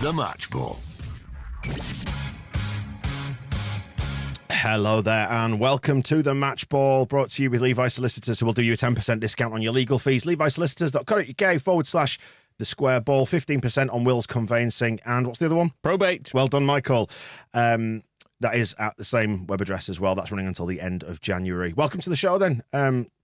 The Match Ball. Hello there and welcome to the Match Ball, brought to you with Levi Solicitors, who will do you a 10% discount on your legal fees. levisolicitors.co.uk/the square ball, 15% on wills, conveyancing, and what's the other one? Probate. Well done, Michael. That is at the same web address as well. That's running until the end of January. Welcome to the show then.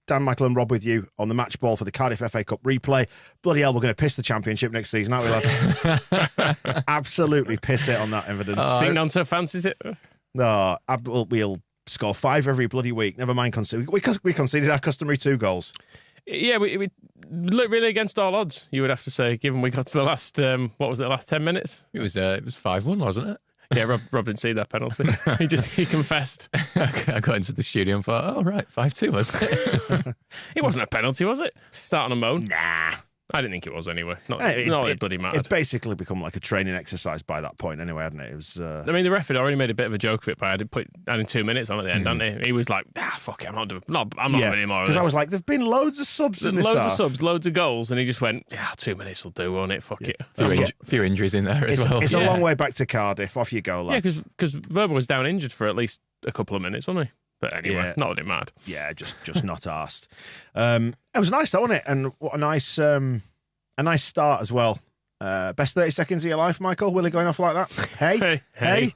Dan, Michael and Rob with you on the Match Ball for the Cardiff FA Cup replay. Bloody hell, we're going to piss the Championship next season, aren't we, lads? Absolutely piss it on that evidence. Do you think Nonto fancies it? No, we'll score 5 every bloody week. Never mind, we conceded our customary 2 goals. Yeah, we look really against all odds, you would have to say, given we got to the last, last 10 minutes? It was 5-1, wasn't it? Yeah, Rob didn't see that penalty. He confessed. I got into the studio and thought, oh, right, 5-2, wasn't it? It wasn't a penalty, was it? Starting a moan? Nah. I didn't think it was anyway. It bloody mattered. It basically become like a training exercise by that point anyway, hadn't it? It was. I mean, the ref had already made a bit of a joke of it by adding 2 minutes on at the end, hadn't he? He was like, fuck it, I'm not having any more of this. Because I was like, there've been loads of subs in this Loads half. of subs, loads of goals, and he just went, 2 minutes will do, won't it? Fuck it. A few injuries in there as well. It's a long way back to Cardiff. Off you go, lads. Yeah, because Verba was down injured for at least a couple of minutes, wasn't he? But anyway, not that it mattered. Yeah, just not arsed. It was nice, though, wasn't it? And what a nice start as well. Best 30 seconds of your life, Michael? Willie going off like that? Hey.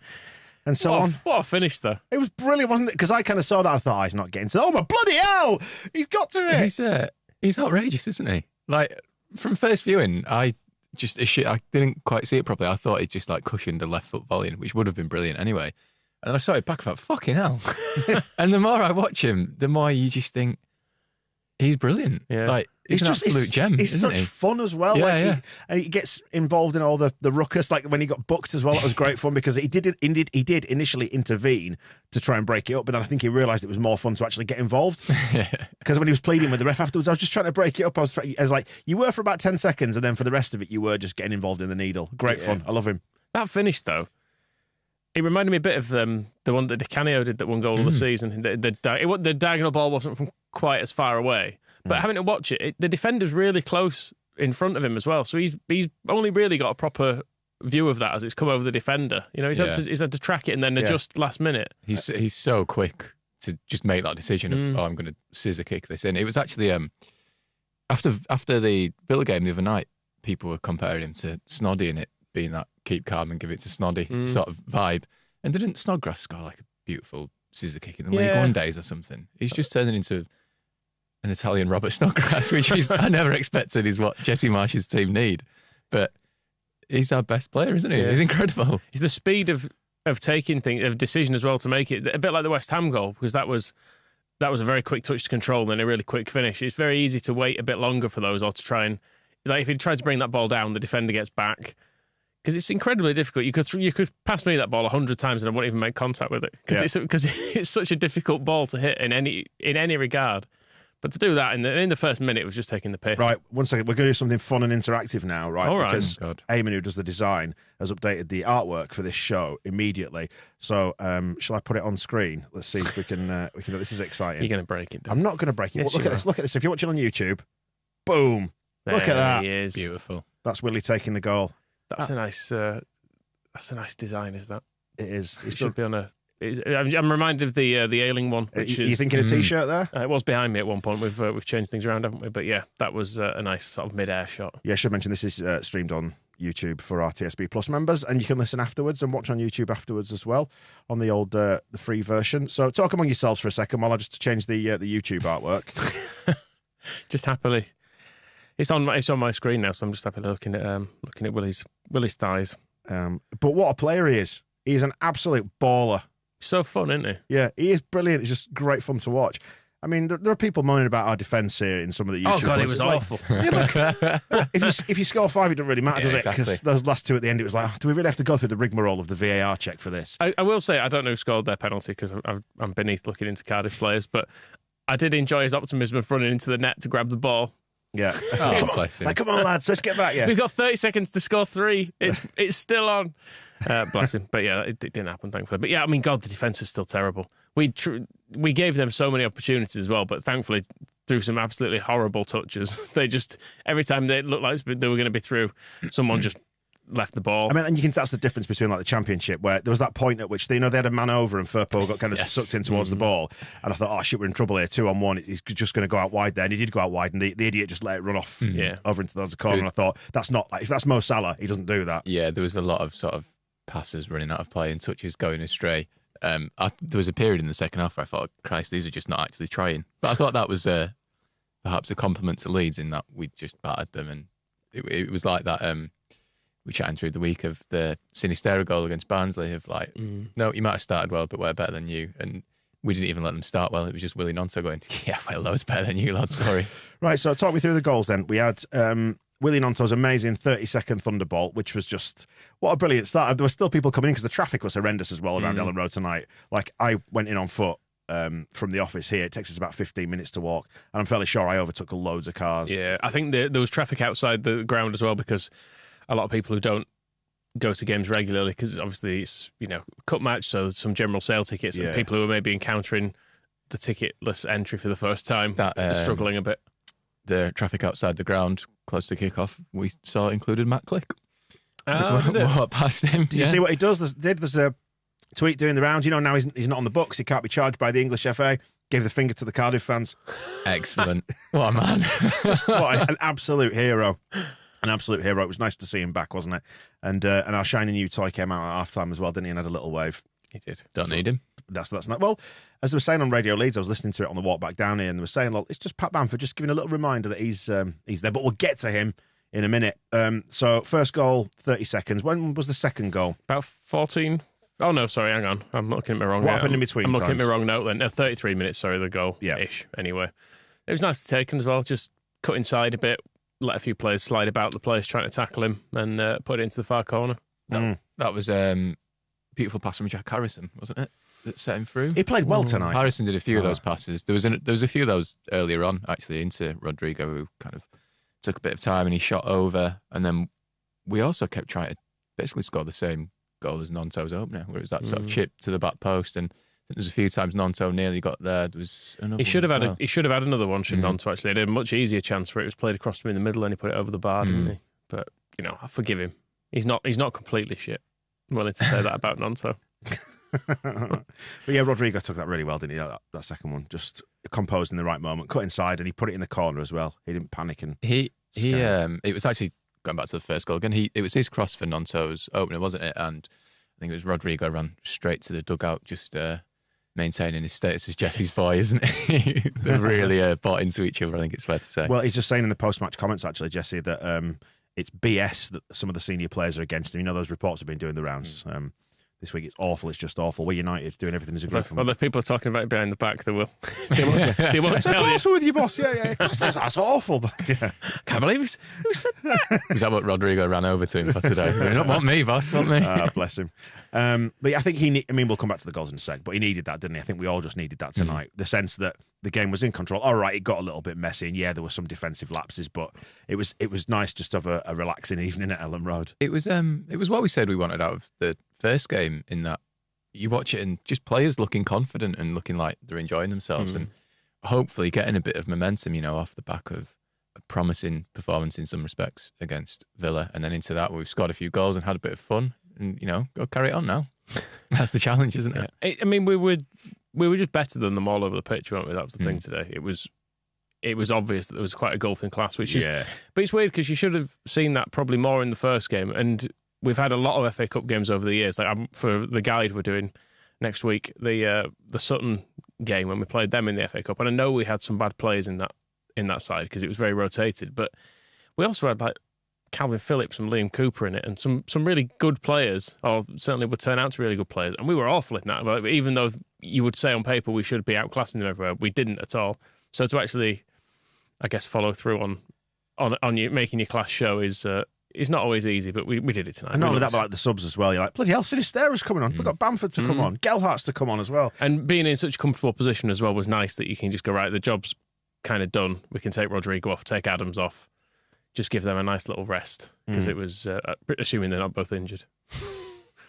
And so on. What a finish, though. It was brilliant, wasn't it? Because I kind of saw that. I thought, he's not getting to... Oh, my bloody hell! He's got to it! He's outrageous, isn't he? Like, from first viewing, I didn't quite see it properly. I thought he just, cushioned the left foot volley, which would have been brilliant anyway. And then I saw it back, I thought, fucking hell. And the more I watch him, the more you just think, he's brilliant. Yeah. He's an absolute gem, he's isn't such he? fun as well. And he gets involved in all the ruckus. Like when he got booked as well, that was great fun because he did initially intervene to try and break it up, but then I think he realised it was more fun to actually get involved. Because when he was pleading with the ref afterwards, I was just trying to break it up. I was like, you were for about 10 seconds, and then for the rest of it, you were just getting involved in the needle. Great fun. I love him. That finish though. It reminded me a bit of the one that Di Canio did, that one goal of the season. The diagonal ball wasn't from quite as far away, but having to watch it, the defender's really close in front of him as well. So he's only really got a proper view of that as it's come over the defender. You know, he's had to track it and then adjust last minute. He's so quick to just make that decision of, I'm going to scissor kick this in. It was actually after the Villa game the other night, people were comparing him to Snoddy and it being that keep calm and give it to Snoddy sort of vibe. And didn't Snodgrass score like a beautiful scissor kick in the League One days or something? He's just turning into an Italian Robert Snodgrass, which I never expected is what Jesse Marsh's team need. But he's our best player, isn't he? Yeah. He's incredible. He's the speed of taking things, of decision as well to make it. A bit like the West Ham goal, because that was a very quick touch to control and a really quick finish. It's very easy to wait a bit longer for those or to try and, if he tried to bring that ball down, the defender gets back. Because it's incredibly difficult. You could pass me that ball 100 times and I wouldn't even make contact with it. Because it's such a difficult ball to hit in any regard. But to do that in the first minute was just taking the piss. Right, 1 second. We're going to do something fun and interactive now, right? All right. Because Eamon, who does the design, has updated the artwork for this show immediately. So shall I put it on screen? Let's see if we can. This is exciting. You're going to break it. I'm not going to break it. Yes, Look at this. Look at this. If you're watching on YouTube, boom. Look at that. He is. Beautiful. That's Willie taking the goal. That's a nice design, is that? It is. It should be on a... I'm reminded of the Ailing one. Which you thinking a T-shirt there? It was behind me at one point. We've changed things around, haven't we? But yeah, that was a nice sort of mid-air shot. Yeah, I should mention this is streamed on YouTube for our TSB Plus members, and you can listen afterwards and watch on YouTube afterwards as well on the old the free version. So talk among yourselves for a second while I just change the YouTube artwork. Just happily. It's on my screen now, so I'm just happily looking at Willie's thighs. But what a player he is! He's an absolute baller. So fun, isn't he? Yeah, he is brilliant. It's just great fun to watch. I mean, there are people moaning about our defence here in some of the YouTube. Oh God, it was awful. If you score 5, it doesn't really matter, does it? Exactly. Because those last 2 at the end, it was like, do we really have to go through the rigmarole of the VAR check for this? I will say I don't know who scored their penalty because I'm beneath looking into Cardiff players, but I did enjoy his optimism of running into the net to grab the ball. Yeah. Like, come on, lads, let's get back. Yeah. We've got 30 seconds to score 3. It's still on. Bless him. But yeah, it didn't happen, thankfully. But yeah, I mean, God, the defence is still terrible. We gave them so many opportunities as well, but thankfully, through some absolutely horrible touches, they just, every time they looked like they were going to be through, someone just left the ball. I mean, and that's the difference between like the Championship, where there was that point at which they had a man over and Firpo got kind of sucked in towards the ball, and I thought, oh shit, we're in trouble here, 2-on-1. He's just going to go out wide there, and he did go out wide, and the idiot just let it run off over into the corner. And I thought, that's not like, if that's Mo Salah, he doesn't do that. Yeah, there was a lot of sort of passes running out of play and touches going astray. There was a period in the second half where I thought, Christ, these are just not actually trying. But I thought that was perhaps a compliment to Leeds in that we just battered them, and it was like that. We chatting through the week of the Sinisterra goal against Barnsley of like, no, you might have started well, but we're better than you. And we didn't even let them start well. It was just Willie Nonto going, yeah, well, loads better than you, lads. Sorry. Right, so talk me through the goals then. We had Willie Nonto's amazing 30-second thunderbolt, which was just, what a brilliant start. There were still people coming in because the traffic was horrendous as well around Ellen Road tonight. Like, I went in on foot from the office here. It takes us about 15 minutes to walk, and I'm fairly sure I overtook loads of cars. Yeah, I think there was traffic outside the ground as well, because a lot of people who don't go to games regularly, because obviously it's, cup match, so there's some general sale tickets, and people who are maybe encountering the ticketless entry for the first time are struggling a bit. The traffic outside the ground close to kick-off we saw included Matt Click. What past him? Did you see what he does? There's a tweet doing the rounds. Now he's not on the books. He can't be charged by the English FA. Gave the finger to the Cardiff fans. Excellent. What a man. What an absolute hero. An absolute hero. It was nice to see him back, wasn't it? And our shiny new toy came out at half-time as well, didn't he? And had a little wave. He did. Don't need him. That's not. Well, as they were saying on Radio Leeds, I was listening to it on the walk back down here, and they were saying, look, it's just Pat Bamford just giving a little reminder that he's there. But we'll get to him in a minute. So first goal, 30 seconds. When was the second goal? About 14. Oh, no, sorry, hang on. I'm looking at my wrong note. What happened in between I'm looking at my wrong note then. 33 minutes, sorry, the goal-ish, Yeah. anyway. It was nice to take him as well, just cut inside a bit, let a few players slide about the place trying to tackle him, and put it into the far corner. That was beautiful pass from Jack Harrison, wasn't it? That set him through. He played well tonight. Harrison did a few of those passes. There was a few of those earlier on, actually, into Rodrigo, who kind of took a bit of time and he shot over. And then we also kept trying to basically score the same goal as Nonto's opener, where it was that sort of chip to the back post. And I think there was a few times Nonto nearly got there. There was another. He should have had another one, should Nonto actually. He had a much easier chance where it was played across him in the middle and he put it over the bar, didn't he? But I forgive him. He's not completely shit. I'm willing to say that about Nonto. But yeah, Rodrigo took that really well, didn't he? That second one, just composed in the right moment, cut inside, and he put it in the corner as well. He didn't panic, and it was actually going back to the first goal again. It was his cross for Nonto's opener, wasn't it? And I think it was Rodrigo ran straight to the dugout, just maintaining his status as Jesse's boy, isn't he? They've really bought into each other, I think it's fair to say. Well, he's just saying in the post-match comments, actually, Jesse, that it's BS that some of the senior players are against him. Those reports have been doing the rounds. This week it's awful. It's just awful. We're United, doing everything as a group. Well, if people are talking about it behind the back, they will. They won't tell you. Of course we're with you, boss. Yeah. That's awful. But, yeah. Can't believe who said that. Is that what Rodrigo ran over to him for today? Not want me, boss. Want me? Bless him. But yeah, I think we'll come back to the goals in a sec, but he needed that, didn't he? I think we all just needed that tonight. The sense that the game was in control. All right, it got a little bit messy, and yeah, there were some defensive lapses, but it was nice just to have a relaxing evening at Ellen Road. It was what we said we wanted out of the first game, in that you watch it and just players looking confident and looking like they're enjoying themselves and hopefully getting a bit of momentum, off the back of a promising performance in some respects against Villa, and then into that we've scored a few goals and had a bit of fun, and go carry it on now. That's the challenge, isn't it? I mean, we were just better than them all over the pitch, weren't we? That was the thing today. It was obvious that there was quite a gulf in class, but it's weird because you should have seen that probably more in the first game. And we've had a lot of FA Cup games over the years. Like for the guide we're doing next week, the Sutton game when we played them in the FA Cup, and I know we had some bad players in that side because it was very rotated, but we also had like Calvin Phillips and Liam Cooper in it, and some really good players, or certainly would turn out to really good players, and we were awful in that. But even though you would say on paper we should be outclassing them everywhere, we didn't at all. So to actually, I guess, follow through on you making your class show is not always easy, but we did it tonight. And not only that, but like the subs as well. You're like, bloody hell, Sinisterra's coming on. We've got Bamford to come on, Gelhart's to come on as well. And being in such a comfortable position as well was nice, that you can just go, right, the job's kind of done. We can take Rodrigo off, take Adams off, just give them a nice little rest, because it was, assuming they're not both injured,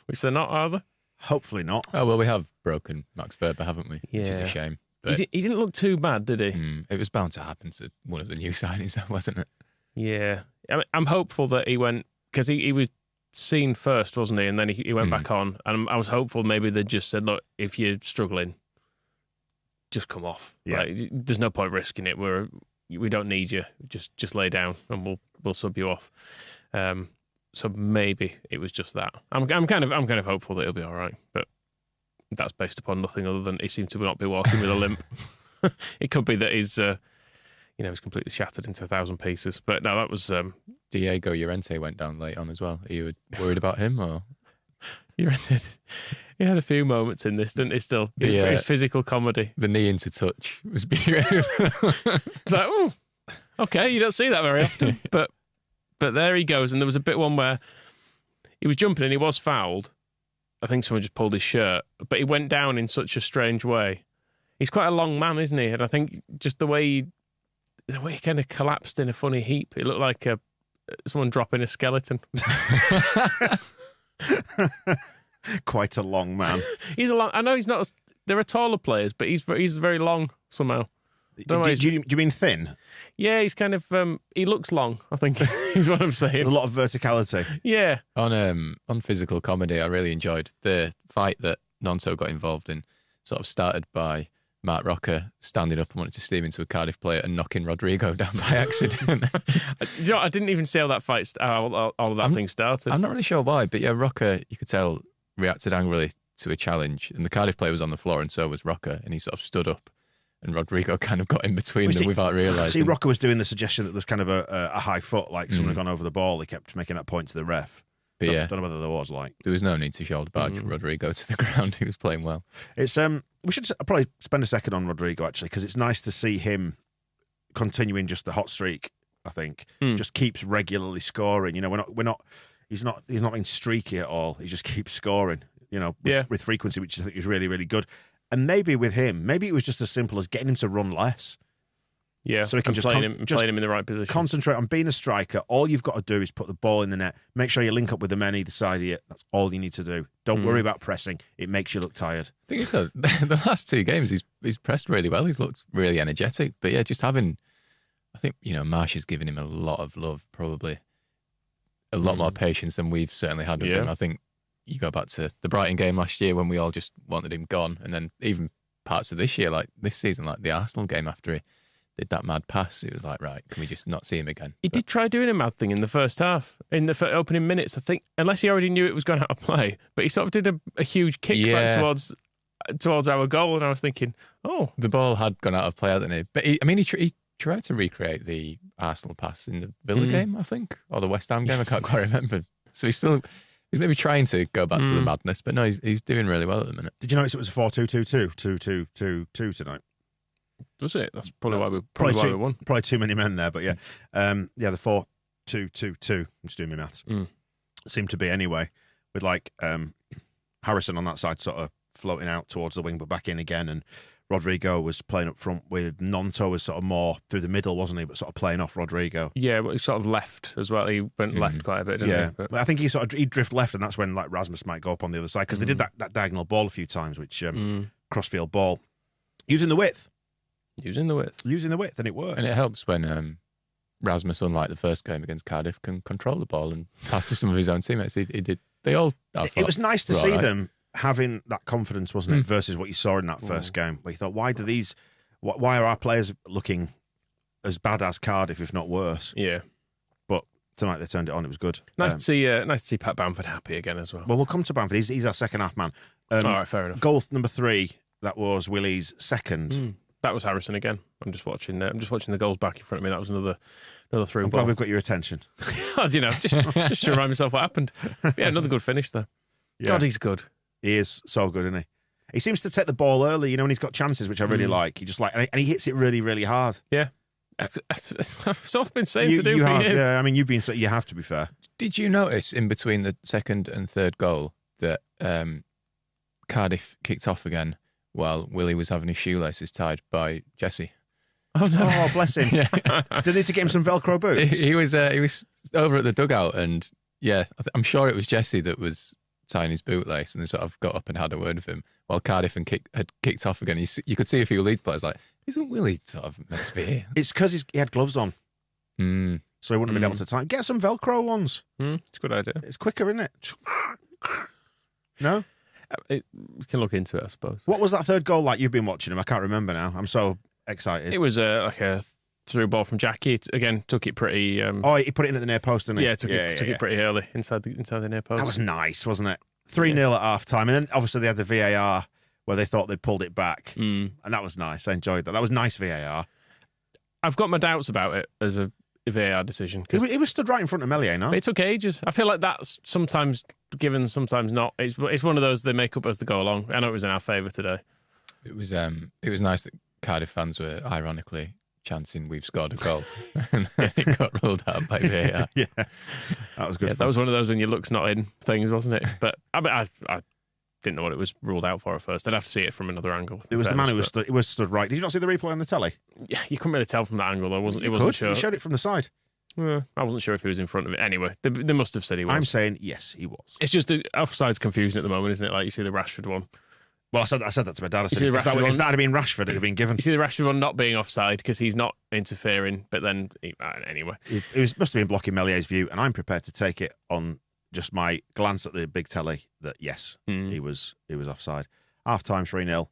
which they're not, are they? Hopefully not. Oh, well, we have broken Max Verber, haven't we? Yeah. Which is a shame. But He didn't look too bad, did he? It was bound to happen to one of the new signings, though, wasn't it? Yeah. I'm hopeful that he went, because he was scene first, wasn't he? And then he went back on. And I was hopeful maybe they just said, look, if you're struggling, just come off. Yeah. Like, there's no point risking it. We don't need you. Just lay down and we'll sub you off. So maybe it was just that. I'm kind of hopeful that he'll be all right, but that's based upon nothing other than he seemed to not be walking with a limp. It could be that he's completely shattered into 1,000 pieces. But no, that was Diego Llorente went down late on as well. Are you worried about him or? Llorente, he had a few moments in this, didn't he? Still, his physical comedy. The knee into touch was beautiful. It's like, oh, okay, you don't see that very often, but there he goes. And there was a bit one where he was jumping and he was fouled. I think someone just pulled his shirt, but he went down in such a strange way. He's quite a long man, isn't he? And I think just the way he kind of collapsed in a funny heap, it looked like someone dropping a skeleton. Quite a long man. I know he's not. There are taller players, but he's very long somehow. Do you mean thin? Yeah, he's kind of. He looks long, I think, is what I'm saying. A lot of verticality. Yeah. On physical comedy, I really enjoyed the fight that Nonto got involved in. Sort of started by Mark Rocker standing up and wanting to steam into a Cardiff player and knocking Rodrigo down by accident. I didn't even see how that fight, all of that thing started. I'm not really sure why, but yeah, Rocker, you could tell, reacted angrily to a challenge, and the Cardiff player was on the floor, and so was Rocker, and he sort of stood up, and Rodrigo kind of got in between them without realising. See, Rocker was doing the suggestion that there's kind of a high foot, like someone had gone over the ball. He kept making that point to the ref. But don't know whether there was like. There was no need to shoulder barge Rodrigo to the ground. He was playing well. It's we should probably spend a second on Rodrigo actually, because it's nice to see him continuing just the hot streak. I think just keeps regularly scoring. You know, we're not. He's not being streaky at all. He just keeps scoring. You know, with frequency, which I think is really, really good. And maybe with him, maybe it was just as simple as getting him to run less. Yeah, so he can playing him in the right position. Concentrate on being a striker. All you've got to do is put the ball in the net. Make sure you link up with the men either side of you. That's all you need to do. Don't worry about pressing. It makes you look tired. I think it's the last two games he's pressed really well. He's looked really energetic. But yeah, just having, I think, Marsh has given him a lot of love, probably a lot more patience than we've certainly had with him. I think you go back to the Brighton game last year when we all just wanted him gone, and then even parts of this year, like this season, like the Arsenal game after he did that mad pass, it was like, right, can we just not see him again? He did try doing a mad thing in the first half, in the opening minutes, I think, unless he already knew it was going out of play. But he sort of did a huge kick back towards our goal, and I was thinking, oh. The ball had gone out of play, hadn't he? But he tried to recreate the Arsenal pass in the Villa game, I think, or the West Ham game, I can't quite remember. So he's maybe trying to go back to the madness, but no, he's doing really well at the minute. Did you notice it was a 4-2-2-2, 2-2-2-2 tonight? Was it? That's probably why we won. Probably too many men there, but yeah. The 4-2-2-2, I'm just doing my maths, seemed to be anyway, with like Harrison on that side sort of floating out towards the wing, but back in again, and Rodrigo was playing up front with Nonto was sort of more through the middle, wasn't he? But sort of playing off Rodrigo. Yeah, but he sort of left as well. He went left quite a bit, didn't he? But I think he'd drift left, and that's when like Rasmus might go up on the other side, because they did that diagonal ball a few times, which crossfield ball, using the width, and it works. And it helps when Rasmus, unlike the first game against Cardiff, can control the ball and pass to some of his own teammates. He did. They all. It was nice to see them having that confidence, wasn't it? Versus what you saw in that first game, where you thought, why are our players looking as bad as Cardiff, if not worse? Yeah. But tonight they turned it on. It was good. Nice to see Pat Bamford happy again as well. Well, we'll come to Bamford. He's our second half man. All right, fair enough. Goal number 3. That was Willie's second. That was Harrison again. I'm just watching the goals back in front of me. That was another through I'm ball. glad we've got your attention. As you know, just to remind myself what happened. Yeah, another good finish there. Yeah. God, he's good. He is so good, isn't he? He seems to take the ball early, when he's got chances, which I really like. He just and he hits it really, really hard. Yeah. I've sort of been saying to do for years. Yeah, I mean, you have to be fair. Did you notice in between the second and third goal that Cardiff kicked off again while Willie was having his shoelaces tied by Jesse? Oh no! Oh, bless him. Yeah. Did they need to get him some Velcro boots? He was over at the dugout, and yeah, I'm sure it was Jesse that was tying his bootlace, and they sort of got up and had a word with him while Cardiff had kicked off again. You could see a few Leeds players like, isn't Willie sort of meant to be here? It's because he had gloves on. so he wouldn't have been able to time. Get some Velcro ones. It's a good idea. It's quicker, isn't it? No? We can look into it, I suppose. What was that third goal like? You've been watching him. I can't remember now. I'm so excited. It was like a through ball from Jackie. Again, took it pretty... he put it in at the near post, didn't he? Yeah, took it pretty early inside the near post. That was nice, wasn't it? 3-0 at half-time. And then, obviously, they had the VAR where they thought they'd pulled it back. And that was nice. I enjoyed that. That was nice VAR. I've got my doubts about it as a VAR decision. He was stood right in front of Meslier, no? But it took ages. I feel like that's sometimes given, sometimes not. It's one of those they make up as they go along. I know it was in our favour today. It was nice that Cardiff fans were ironically chanting, "We've scored a goal," and then it got ruled out by VAR. Yeah, that was good. Yeah, that was one of those when your luck's not in things, wasn't it? But I didn't know what it was ruled out for at first. I'd have to see it from another angle. It was the man who was stood right. Did you not see the replay on the telly? Yeah, you couldn't really tell from that angle. It wasn't sure. He showed it from the side. I wasn't sure if he was in front of it. Anyway, they must have said he was. I'm saying yes, he was. It's just the offside's confusion at the moment, isn't it? Like you see the Rashford one. Well, I said that to my dad. I said, if that had been Rashford, it would have been given. You see the Rashford one not being offside because he's not interfering, but then anyway, it must have been blocking Mellier's view, and I'm prepared to take it on just my glance at the big telly that yes, he was offside. Half time 3-0.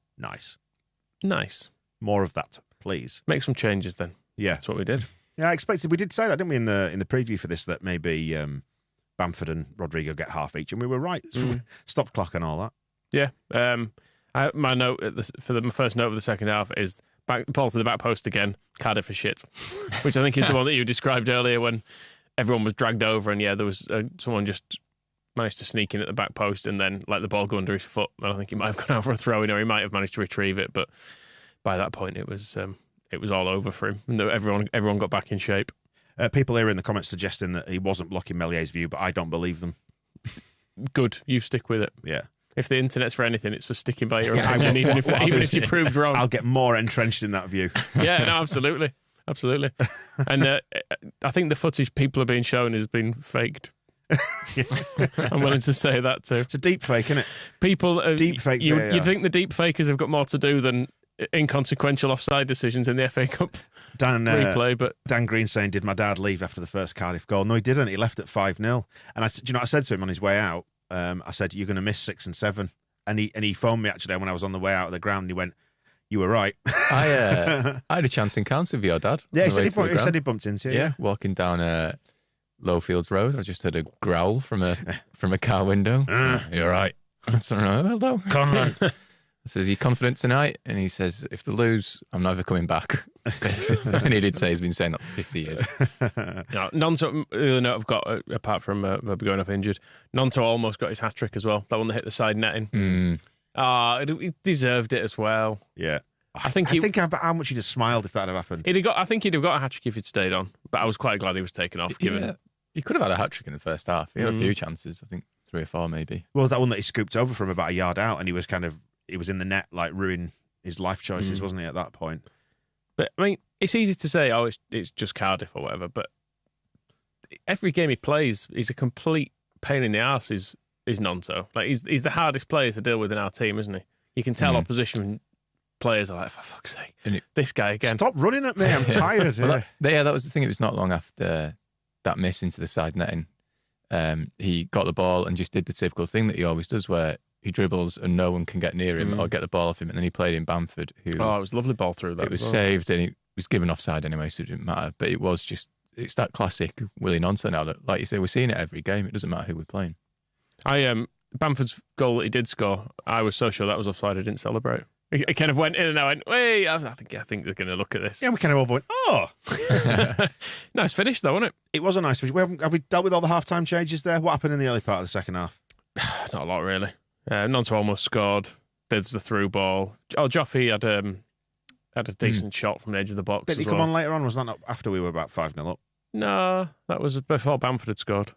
Nice. More of that, please. Make some changes then. Yeah, that's what we did. Yeah, I expected. We did say that, didn't we, in the preview for this, that maybe Bamford and Rodrigo get half each, and we were right. Stop clock and all that. Yeah. My note my first note of the second half is ball to the back post again. Cardiff are shit, which I think is the one that you described earlier when everyone was dragged over, and there was someone just managed to sneak in at the back post and then let the ball go under his foot. I don't think he might have gone out for a throw in, or he might have managed to retrieve it, but by that point it was all over for him. And everyone got back in shape. People here in the comments suggesting that he wasn't blocking Mellier's view, but I don't believe them. Good, you stick with it. Yeah. If the internet's for anything, it's for sticking by your opinion, even if you proved wrong. I'll get more entrenched in that view. Yeah, no, absolutely. And I think the footage people are being shown has been faked. I'm willing to say that too. It's a deep fake, isn't it? People, deep fake. You'd think the deep fakers have got more to do than inconsequential offside decisions in the FA Cup replay. But Dan Green saying, "Did my dad leave after the first Cardiff goal?" No, he didn't. He left at 5-0. And I said, I said to him on his way out, I said, "You're going to miss 6 and 7." And he phoned me actually when I was on the way out of the ground. And he went, "You were right." I had a chance encounter with your dad. Yeah, he said he bumped into you. Yeah, walking down Lowfields Road, I just heard a growl from a car window. You're right. That's all right. Well, though. Conlon. I says, "Are you confident tonight?" And he says, "If they lose, I'm never coming back." And he did say he's been saying that for 50 years. Nonto, the other note I've got, apart from going off injured, Nonto almost got his hat-trick as well. That one that hit the side netting. He deserved it as well. Yeah. I think how much he'd have smiled if that had happened. I think he'd have got a hat-trick if he'd stayed on, but I was quite glad he was taken off. He could have had a hat-trick in the first half. He had a few chances, I think 3 or 4 maybe. Well, that one that he scooped over from about a yard out, and he was in the net, like ruining his life choices, wasn't he, at that point? But I mean, it's easy to say, it's just Cardiff or whatever, but every game he plays, he's a complete pain in the arse, is Nonto. Like, he's the hardest player to deal with in our team, isn't he? You can tell opposition players are like, for fuck's sake, this guy again. Stop running at me, I'm tired. That was the thing. It was not long after that miss into the side netting. He got the ball and just did the typical thing that he always does, where he dribbles and no one can get near him or get the ball off him. And then he played in Bamford, who... Oh, it was a lovely ball through that. It was saved and he was given offside anyway, so it didn't matter. But it's that classic Willie Nonto now that, like you say, we're seeing it every game. It doesn't matter who we're playing. Bamford's goal that he did score, I was so sure that was offside, I didn't celebrate. It kind of went in and I went, wait, I think they're going to look at this. Yeah, we kind of all went, oh. Nice finish though, wasn't it? It was a nice finish. Have we dealt with all the half-time changes there? What happened in the early part of the second half? Not a lot, really. Nonto almost scored. There's the through ball. Joffy had a decent shot from the edge of the box. Did he come on later on? Was that not after we were about 5-0 up? No, that was before Bamford had scored.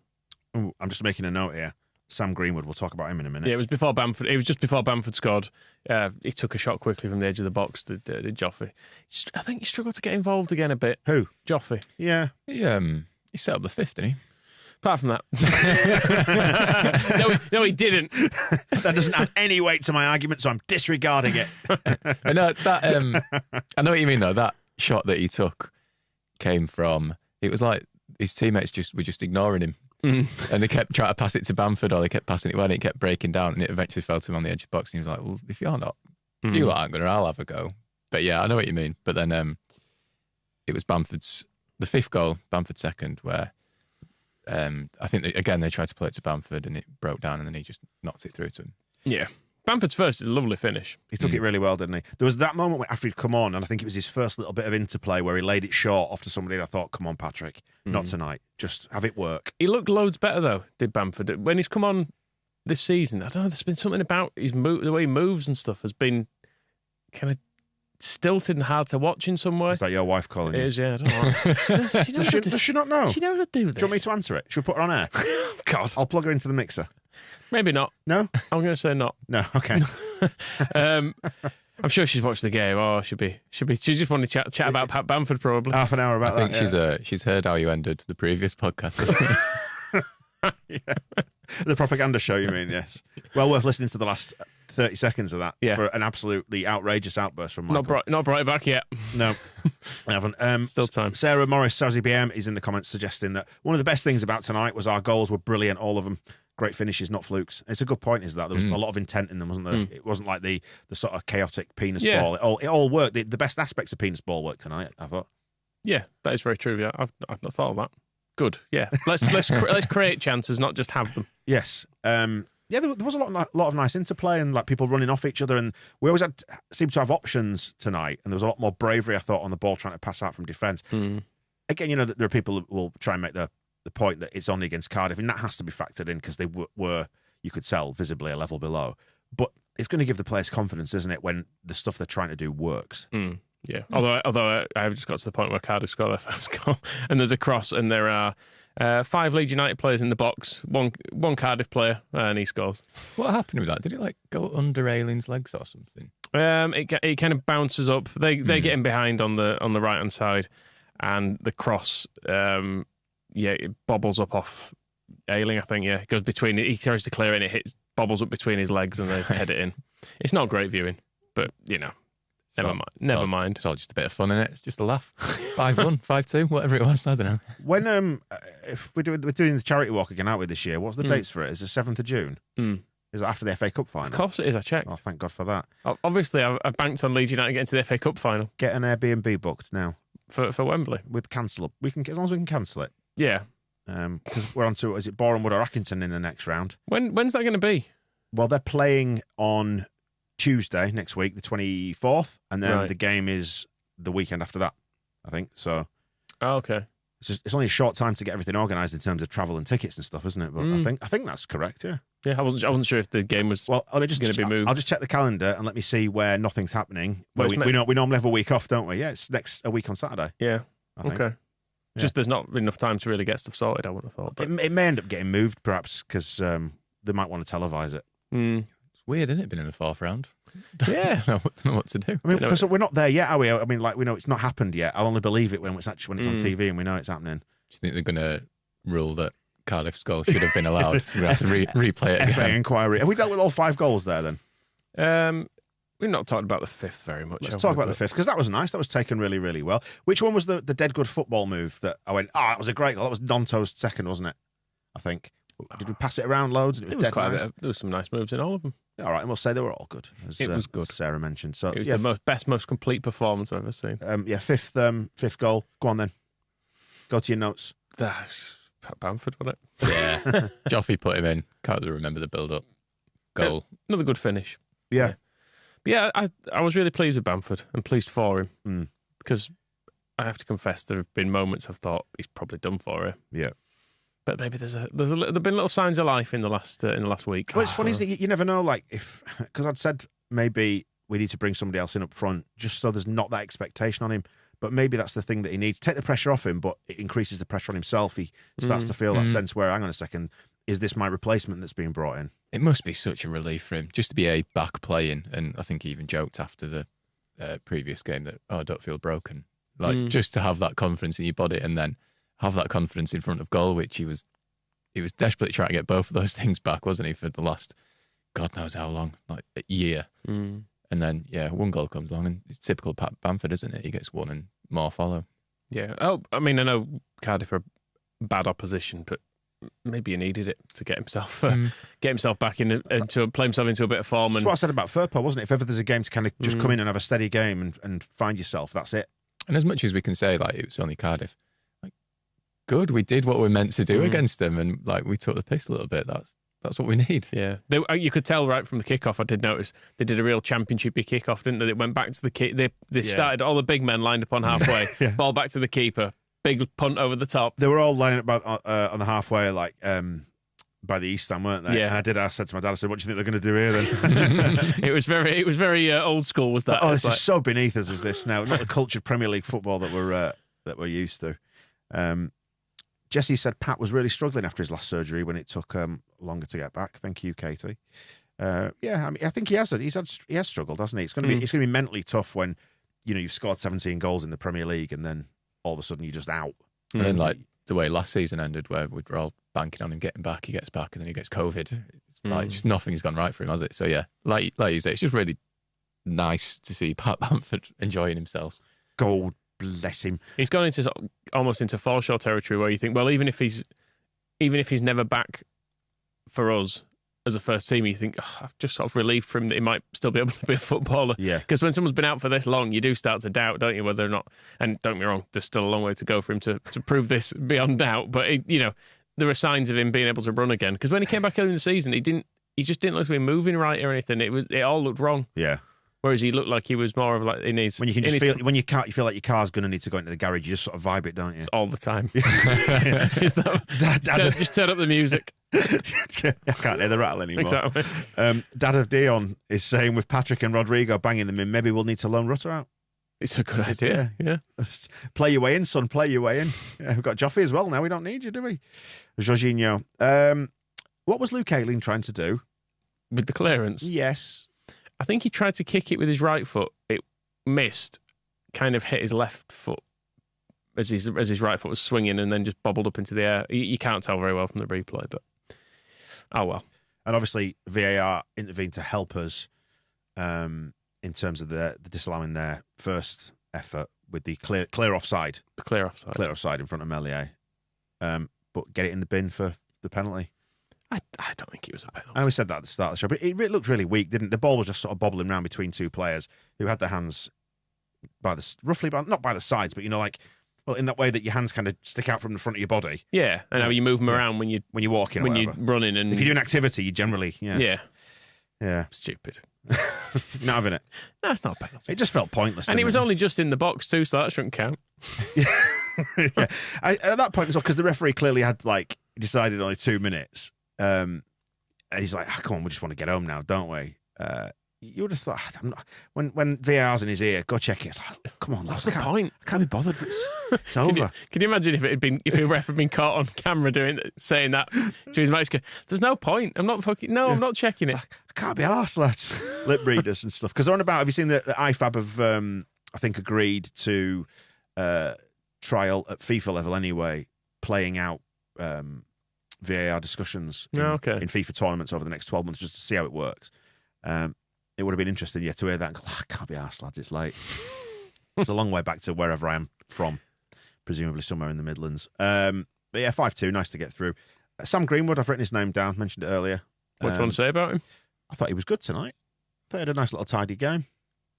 Ooh, I'm just making a note here. Sam Greenwood, we'll talk about him in a minute. Yeah, it was before Bamford. It was just before Bamford scored. He took a shot quickly from the edge of the box to Joffy. I think he struggled to get involved again a bit. Who? Joffy. Yeah. He set up the fifth, didn't he? Apart from that. No, he didn't. That doesn't add any weight to my argument, so I'm disregarding it. I know what you mean, though. That shot that he took came from... It was like his teammates were just ignoring him. And they kept trying to pass it to Bamford, or they kept passing it when it kept breaking down, and it eventually fell to him on the edge of the box. And he was like, well, if you lot aren't going to, I'll have a go. But yeah, I know what you mean. But then it was Bamford's, the fifth goal, Bamford's second, where I think, again, they tried to play it to Bamford and it broke down, and then he just knocked it through to him. Yeah. Bamford's first is a lovely finish. He took it really well, didn't he? There was that moment after he'd come on, and I think it was his first little bit of interplay where he laid it short off to somebody, and I thought, come on, Patrick, not tonight. Just have it work. He looked loads better, though, did Bamford. When he's come on this season, I don't know, there's been something about the way he moves and stuff has been kind of stilted and hard to watch in some way. Is that your wife calling you? It is, yeah. I don't know. Does she not know? She knows how to do this. Do you want me to answer it? Should we put her on air? God. I'll plug her into the mixer. Maybe not. No? I'm going to say not. No, okay. I'm sure she's watched the game. Oh, she just wanted to chat about Pat Bamford, probably. Half an hour about that. I think she's heard how you ended the previous podcast. Yeah. The propaganda show, you mean? Yes. Well worth listening to the last 30 seconds of that for an absolutely outrageous outburst from Michael. Not brought it back yet. No, I haven't. Still time. Sarah Morris, Sazzy BM, is in the comments suggesting that one of the best things about tonight was our goals were brilliant, all of them. Great finishes, not flukes. It's a good point, is that there was a lot of intent in them, wasn't there? It wasn't like the sort of chaotic penis ball. It all worked. The best aspects of penis ball worked tonight, I thought. Yeah, that is very true. Yeah, I've not thought of that. Good. Yeah, let's create chances, not just have them. Yes. Yeah, there was a lot of nice interplay and like people running off each other, and we always seemed to have options tonight, and there was a lot more bravery, I thought, on the ball trying to pass out from defence. Again, you know, that there are people who will try and make the point that it's only against Cardiff, and that has to be factored in because they were, you could tell, visibly a level below. But it's going to give the players confidence, isn't it, when the stuff they're trying to do works? Yeah. Although I've just got to the point where Cardiff scored their first goal, and there's a cross, and there are 5 Leeds United players in the box, one Cardiff player, and he scores. What happened with that? Did it like go under Ayling's legs or something? It kind of bounces up. They get in behind on the right hand side, and the cross, it bobbles up off Ayling. I think it goes between. He tries to clear it, and it bobbles up between his legs, and they head it in. It's not great viewing, but you know. Never mind. It's all just a bit of fun in it. It's just a laugh. 5-1, 5-2, whatever it was. I don't know. When if we're doing the charity walk again, aren't we, this year? What's the dates for it? Is it 7th of June? Is it after the FA Cup final? Of course it is. I checked. Oh, thank God for that. Obviously, I've banked on Leeds United getting to the FA Cup final. Get an Airbnb booked now for Wembley with cancel. We can, as long as we can cancel it. Yeah. Because we're on to, is it Boreham Wood or Accrington in the next round? When's that going to be? Well, they're playing on Tuesday next week, the 24th, and then the game is the weekend after that, I think. So, okay, it's only a short time to get everything organised in terms of travel and tickets and stuff, isn't it? But I think that's correct. Yeah. Yeah, I wasn't sure if the game was going to be moved. I'll just check the calendar and let me see where nothing's happening. We normally have a week off, don't we? Yeah, it's a week on Saturday. Yeah. Okay. Yeah. Just there's not enough time to really get stuff sorted, I would have thought. But it may end up getting moved, perhaps, because they might want to televise it. It's weird, isn't it? Been in the 4th round. Yeah, I don't know what to do. I mean, we're not there yet, are we? I mean, like, we know it's not happened yet. I'll only believe it when it's on TV and we know it's happening. Do you think they're going to rule that Cardiff's goal should have been allowed? So we're going to have to replay it again. FA inquiry. Have we dealt with all 5 goals there then? We've not talked about the 5th very much. Let's talk about the 5th, because that was nice. That was taken really, really well. Which one was the dead good football move that I went, that was a great goal? That was Nonto's second, wasn't it? I think. Did we pass it around loads? And it was dead nice. There was some nice moves in all of them. All right, and we'll say they were all good. It was good. Sarah mentioned. So it was the most complete performance I've ever seen. Fifth goal. Go on then. Go to your notes. That's Pat Bamford, wasn't it? Yeah. Joffrey put him in. Can't really remember the build-up. Goal. Another good finish. Yeah. But yeah, I was really pleased with Bamford and pleased for him because I have to confess there have been moments I've thought he's probably done for it. Yeah. But maybe there've been little signs of life in the last week. Well, it's funny, isn't it? You never know. Like because I'd said maybe we need to bring somebody else in up front just so there's not that expectation on him. But maybe that's the thing that he needs. Take the pressure off him, but it increases the pressure on himself. He starts to feel that sense where, hang on a second, is this my replacement that's being brought in? It must be such a relief for him just to be back playing. And I think he even joked after the previous game that, I don't feel broken. Like just to have that confidence in your body and then have that confidence in front of goal, which he was desperately trying to get both of those things back, wasn't he, for the last, God knows how long, like a year. And then, one goal comes along and it's typical Pat Bamford, isn't it? He gets one and more follow. Yeah. Oh, I mean, I know Cardiff are bad opposition, but maybe he needed it to get himself back in and to play himself into a bit of form. That's what I said about Firpo, wasn't it? If ever there's a game to kind of just come in and have a steady game and find yourself, that's it. And as much as we can say, like, it was only Cardiff, like, good, we did what we were meant to do against them, and like we took the piss a little bit. That's what we need. Yeah, you could tell right from the kickoff. I did notice they did a real championshipy kickoff, didn't they? It went back to the They started all the big men lined up on halfway, ball back to the keeper. Big punt over the top. They were all lining up on the halfway, like by the east stand, weren't they? Yeah. And I said to my dad, I said, "What do you think they're going to do here?" Then it was very old school. Was that? Oh, this is so beneath us. Is this now not the cultured Premier League football that we're used to? Jesse said Pat was really struggling after his last surgery when it took longer to get back. Thank you, Katie. I mean, I think he has struggled, hasn't he? It's going to be mentally tough when you've scored 17 goals in the Premier League and then all of a sudden you're just out. And then, like the way last season ended, where we were all banking on him getting back, he gets back, and then he gets COVID. It's like just nothing's gone right for him, has it? So yeah, like you say, it's just really nice to see Pat Bamford enjoying himself. God bless him. He's gone into almost into Forshaw territory, where you think, well, even if he's never back for us as a first team, you think, I'm just sort of relieved for him that he might still be able to be a footballer. Yeah. Because when someone's been out for this long, you do start to doubt, don't you, whether or not, and don't get me wrong, there's still a long way to go for him to prove this beyond doubt, but, there are signs of him being able to run again. Because when he came back early in the season, he just didn't look to be moving right or anything. It all looked wrong. Yeah. Whereas he looked like he was more of like in his... When you can just feel, when you feel like your car's going to need to go into the garage, you just sort of vibe it, don't you? All the time. Just turn up the music. I can't hear the rattle anymore. Exactly. Dad of Dion is saying with Patrick and Rodrigo banging them in, maybe we'll need to loan Rutter out. It's a good idea. Yeah. Play your way in, son. Play your way in. Yeah, we've got Joffrey as well now. We don't need you, do we? Jorginho. What was Luke Ayling trying to do? With the clearance? Yes. I think he tried to kick it with his right foot. It missed, kind of hit his left foot as his right foot was swinging and then just bobbled up into the air. You can't tell very well from the replay, but oh well. And obviously VAR intervened to help us in terms of the disallowing their first effort with the clear offside. The clear offside. Clear offside in front of Meslier. But get it in the bin for the penalty. I don't think it was a penalty. I always said that at the start of the show, but it looked really weak, didn't it? The ball was just sort of bobbling around between two players who had their hands not by the sides, but in that way that your hands kind of stick out from the front of your body. Yeah, and how you move them around when you're walking, when you're running, and if you do an activity, you generally yeah. Stupid. Not having it. No, it's not a penalty. It just felt pointless. And it was only just in the box too, so that shouldn't count. Yeah. At that point as well, because the referee clearly had decided only 2 minutes. And he's like, come on, we just want to get home now, don't we? You would have thought, when VAR's in his ear, go check it. It's like, come on, what's the point? I can't be bothered. It's over. Can you imagine if a ref had been caught on camera saying that to his mates? There's no point. I'm not checking it. Like, I can't be arsed, lads. Lip readers and stuff. Because they're on about, have you seen the IFAB have, I think, agreed to trial at FIFA level anyway, playing out VAR discussions in FIFA tournaments over the next 12 months just to see how it works. It would have been interesting, to hear that and go, I can't be arsed, lads, it's late. It's a long way back to wherever I am from, presumably somewhere in the Midlands. But yeah, 5-2, nice to get through. Sam Greenwood, I've written his name down, mentioned it earlier. What do you want to say about him? I thought he was good tonight. I thought he had a nice little tidy game.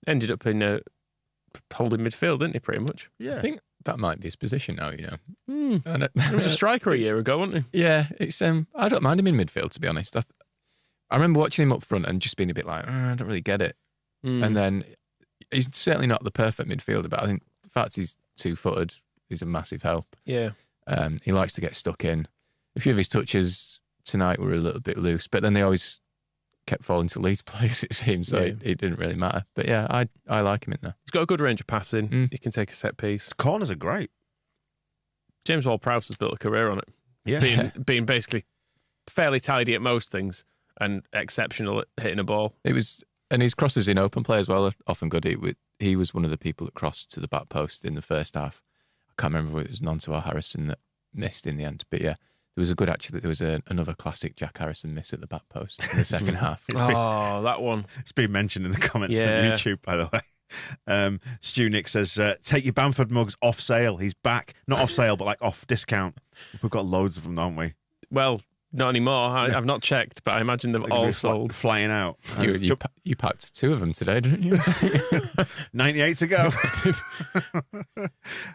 Ended up in holding midfield, didn't he, pretty much? Yeah. I think that might be his position now, He was a striker a year ago, wasn't he? Yeah, it's I don't mind him in midfield, to be honest. I remember watching him up front and just being a bit like, I don't really get it. And then he's certainly not the perfect midfielder, but I think the fact he's 2-footed is a massive help. Yeah. He likes to get stuck in. A few of his touches tonight were a little bit loose, but then they always kept falling to Leeds players, it seems, so it didn't really matter. But yeah, I like him in there. He's got a good range of passing. He can take a set piece. Corners are great. James Ward-Prowse has built a career on it. Yeah. Being basically fairly tidy at most things and exceptional at hitting a ball. And his crosses in open play as well are often good. He was one of the people that crossed to the back post in the first half. I can't remember whether it was Nonto or Harrison that missed in the end, but yeah. There was another classic Jack Harrison miss at the back post in the second half. That one. It's been mentioned in the comments on YouTube, by the way. Stu Nick says, take your Bamford mugs off sale. He's back. Not off sale, but like off discount. We've got loads of them, don't we? Well, not anymore. I've not checked, but I imagine they've all sold. Flying out. You packed 2 of them today, didn't you? 98 to go.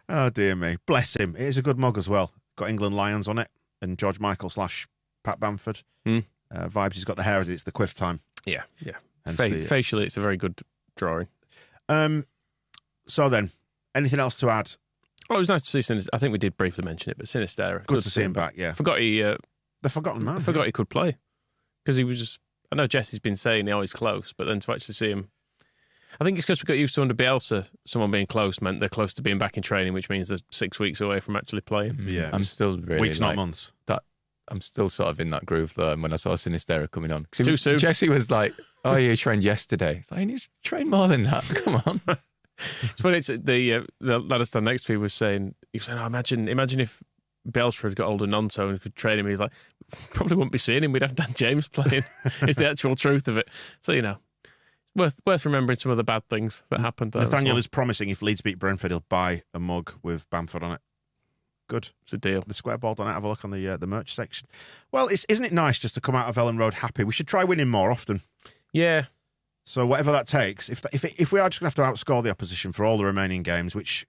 Oh, dear me. Bless him. It is a good mug as well. Got England Lions on it and George Michael / Pat Bamford. Vibes. He's got the hair as it's the quiff time. Yeah. Facially, it's a very good drawing. So then, anything else to add? Well, it was nice to see Sinisterra. I think we did briefly mention it, but Sinisterra. Good to see him back, yeah. The forgotten man. I forgot he could play. Because he was just... I know Jesse's been saying he's close, but then to actually see him... I think it's because we got used to under Bielsa, someone being close meant they're close to being back in training, which means they're 6 weeks away from actually playing. Yeah, I'm still really... Weeks, not months. I'm still sort of in that groove, though, and when I saw Sinisterra coming on. Too soon. Jesse was like, oh, you trained yesterday. It's like, you need to train more than that. Come on. It's funny, the lad I stand next to me was saying, imagine if Bielsa had got hold of Nonto and could train him. He's like, probably wouldn't be seeing him. We'd have Dan James playing. It's the actual truth of it. So, worth remembering some of the bad things that happened there. Nathaniel is promising if Leeds beat Brentford, he'll buy a mug with Bamford on it. Good. It's a deal. The square board on it. Have a look on the merch section. Well, isn't it nice just to come out of Ellen Road happy? We should try winning more often. Yeah. So whatever that takes, if we are just going to have to outscore the opposition for all the remaining games, which,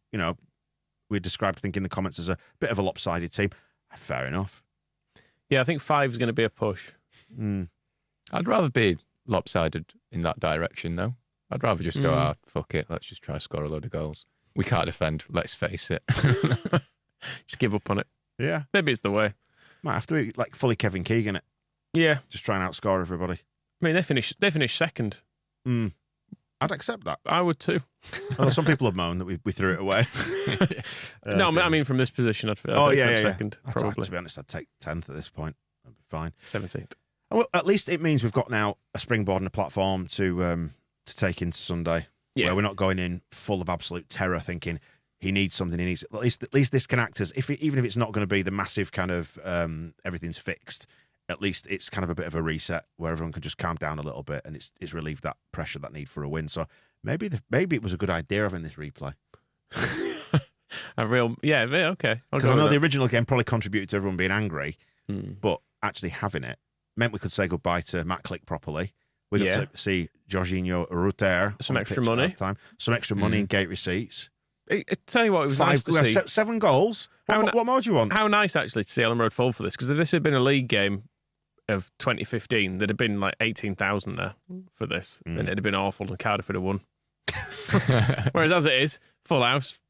we described, I think, in the comments as a bit of a lopsided team, fair enough. Yeah, I think 5 is going to be a push. I'd rather be lopsided in that direction, though. I'd rather just go, fuck it, let's just try to score a load of goals. We can't defend, let's face it. Just give up on it. Yeah. Maybe it's the way. Might have to be like fully Kevin Keegan it. Yeah. Just try and outscore everybody. I mean, they finished second. I'd accept that. I would too. Although some people have moaned that we threw it away. No, I mean from this position, I'd accept second, probably. To be honest, I'd take 10th at this point. That'd be fine. 17th. Well, at least it means we've got now a springboard and a platform to take into Sunday. Yeah. Where we're not going in full of absolute terror thinking he needs something. He needs at least this can act as even if it's not going to be the massive kind of everything's fixed. At least it's kind of a bit of a reset where everyone can just calm down a little bit and it's relieved that pressure, that need for a win. So maybe it was a good idea having this replay. Okay. Because I know the original game probably contributed to everyone being angry, but actually having it meant we could say goodbye to Matt Click properly. We got to see Jorginho Rutter. Some extra money. Some extra money in gate receipts. I tell you what, it was nice to see. 7 goals. What more do you want? How nice, actually, to see Ellen Road full for this. Because if this had been a league game of 2015, there'd have been like 18,000 there for this. And it'd have been awful and Cardiff would have won. Whereas as it is, full house.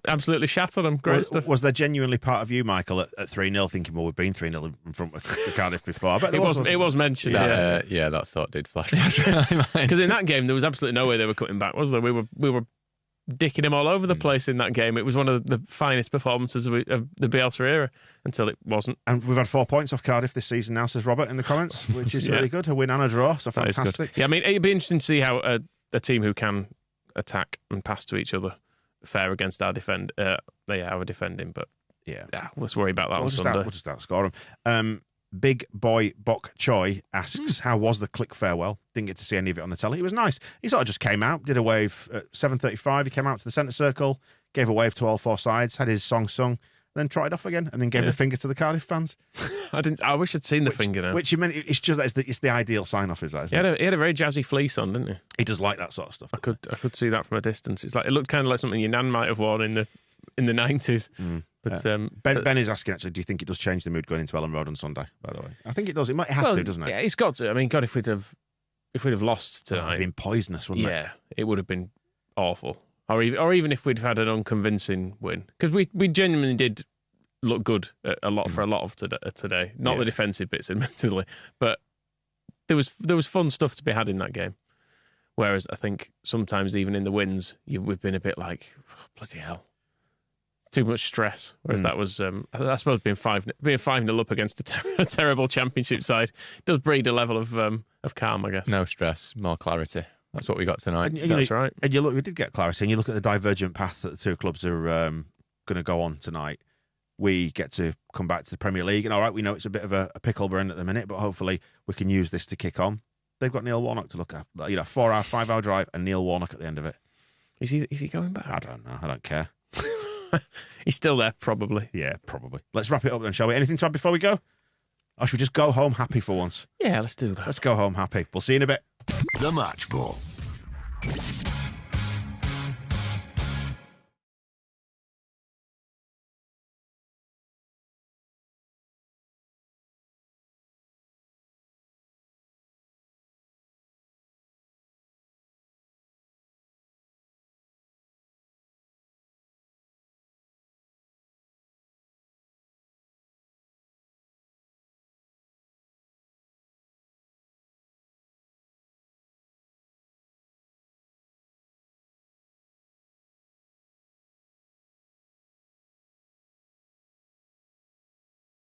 Absolutely shat on them. Great stuff. Was there genuinely part of you, Michael, at 3-0 thinking, well, we've been 3-0 in front of Cardiff before? But it was mentioned. Yeah, that thought did flash past. Because in that game, there was absolutely no way they were cutting back, was there? We were dicking him all over the place in that game. It was one of the finest performances of the Bielsa era until it wasn't. And we've had 4 points off Cardiff this season now, says Robert in the comments, which is really good. A win and a draw, so fantastic. Yeah, I mean, it'd be interesting to see how a team who can attack and pass to each other fare against our defending, but let's worry about that on Sunday. We'll just outscore them. Big Boy Bok Choi asks, how was the Click farewell? Didn't get to see any of it on the telly. It was nice. He sort of just came out, did a wave at 7:35. He came out to the centre circle, gave a wave to all 4 sides, had his song sung, then trotted off again, and then gave the finger to the Cardiff fans. I wish I'd seen the finger now. Which you meant it's the ideal sign off, is that? He had a very jazzy fleece on, didn't he? He does like that sort of stuff. I could see that from a distance. It looked kind of like something your nan might have worn in the 90s. But Ben is asking, actually, do you think it does change the mood going into Ellen Road on Sunday, by the way? I think it does. It has to, doesn't it? Yeah, it's got to. I mean, God, if we'd have lost tonight, it would have been poisonous, wouldn't it? Yeah, it would have been awful. Or even if we'd had an unconvincing win. Because we genuinely did look good for a lot of today. Not the defensive bits, admittedly, but there was fun stuff to be had in that game. Whereas I think sometimes even in the wins, we've been a bit like, oh, bloody hell. Too much stress. Whereas that was, I suppose, being 5-0 up against a terrible championship side does breed a level of calm, I guess. No stress, more clarity. That's what we got tonight. That's right. And we did get clarity. And you look at the divergent paths that the 2 clubs are going to go on tonight. We get to come back to the Premier League, and all right, we know it's a bit of a pickle we're in at the minute, but hopefully we can use this to kick on. They've got Neil Warnock to look at. 4-hour, 5-hour drive, and Neil Warnock at the end of it. Is he going back? I don't know. I don't care. He's still there, probably. Yeah, probably. Let's wrap it up then, shall we? Anything to add before we go? Or should we just go home happy for once? Yeah, let's do that. Let's go home happy. We'll see you in a bit. The Match Ball.